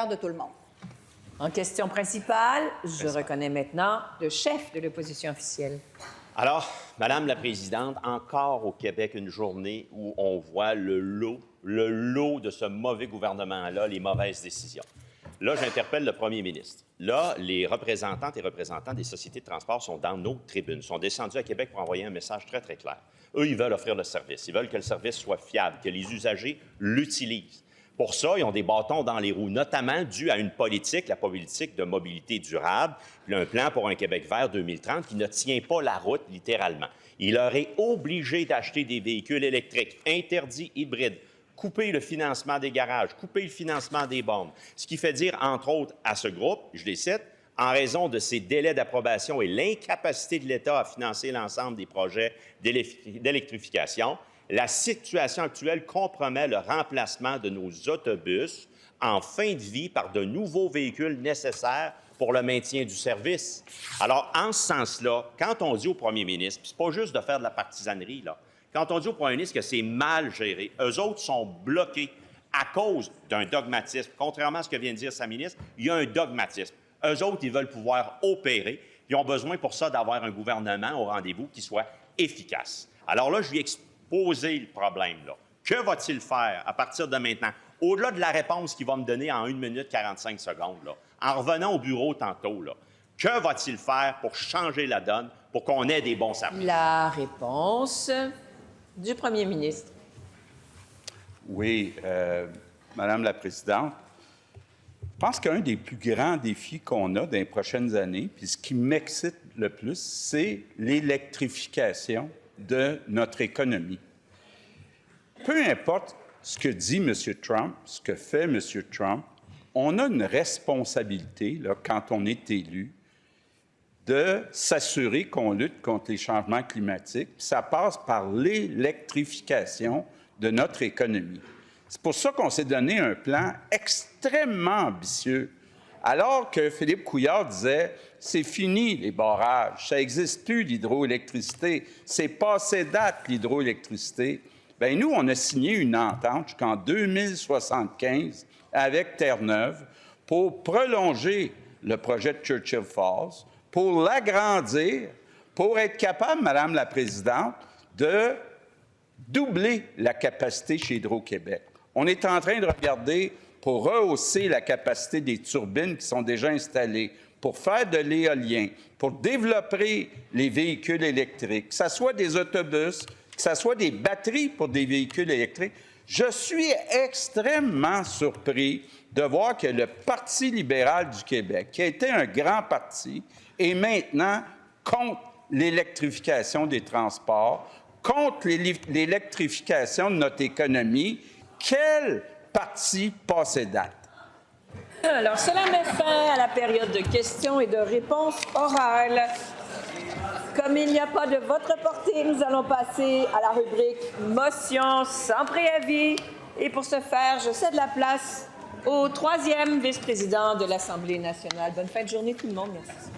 de tout le monde. En question principale, je reconnais maintenant le chef de l'opposition officielle. Alors, Madame la Présidente, encore au Québec, une journée où on voit le lot de ce mauvais gouvernement-là, les mauvaises décisions. Là, j'interpelle le premier ministre. Là, les représentantes et représentants des sociétés de transport sont dans nos tribunes, sont descendus à Québec pour envoyer un message très, très clair. Eux, ils veulent offrir le service. Ils veulent que le service soit fiable, que les usagers l'utilisent. Pour ça, ils ont des bâtons dans les roues, notamment dû à une politique, la politique de mobilité durable, puis un plan pour un Québec vert 2030 qui ne tient pas la route, littéralement. Il leur est obligé d'acheter des véhicules électriques, interdits hybrides, couper le financement des garages, couper le financement des bornes. Ce qui fait dire, entre autres, à ce groupe, je les cite, en raison de ces délais d'approbation et l'incapacité de l'État à financer l'ensemble des projets d'électrification, la situation actuelle compromet le remplacement de nos autobus en fin de vie par de nouveaux véhicules nécessaires pour le maintien du service. Alors, en ce sens-là, quand on dit au premier ministre, puis c'est pas juste de faire de la partisanerie, là, quand on dit au premier ministre que c'est mal géré, eux autres sont bloqués à cause d'un dogmatisme. Contrairement à ce que vient de dire sa ministre, il y a un dogmatisme. Eux autres, ils veulent pouvoir opérer. Ils ont besoin pour ça d'avoir un gouvernement au rendez-vous qui soit efficace. Alors là, je lui ai exposé le problème. Là. Que va-t-il faire à partir de maintenant? Au-delà de la réponse qu'il va me donner en 1 minute 45 secondes, là, en revenant au bureau tantôt, là, que va-t-il faire pour changer la donne, pour qu'on ait des bons services? La réponse du premier ministre. Oui, Madame la Présidente, je pense qu'un des plus grands défis qu'on a dans les prochaines années, puis ce qui m'excite le plus, c'est l'électrification de notre économie. Peu importe ce que dit M. Trump, ce que fait M. Trump, on a une responsabilité, là, quand on est élu, de s'assurer qu'on lutte contre les changements climatiques. Puis ça passe par l'électrification de notre économie. C'est pour ça qu'on s'est donné un plan extrêmement ambitieux. Alors que Philippe Couillard disait « c'est fini les barrages, ça n'existe plus l'hydroélectricité, c'est passé date l'hydroélectricité », bien nous, on a signé une entente jusqu'en 2075 avec Terre-Neuve pour prolonger le projet de Churchill Falls, pour l'agrandir, pour être capable, Madame la Présidente, de doubler la capacité chez Hydro-Québec. On est en train de regarder pour rehausser la capacité des turbines qui sont déjà installées, pour faire de l'éolien, pour développer les véhicules électriques, que ce soit des autobus, que ce soit des batteries pour des véhicules électriques. Je suis extrêmement surpris de voir que le Parti libéral du Québec, qui a été un grand parti, est maintenant contre l'électrification des transports, contre l'électrification de notre économie. Quel parti passé date? Alors, cela met fin à la période de questions et de réponses orales. Comme il n'y a pas de vote reporté, nous allons passer à la rubrique motion sans préavis. Et pour ce faire, je cède la place au troisième vice-président de l'Assemblée nationale. Bonne fin de journée tout le monde. Merci.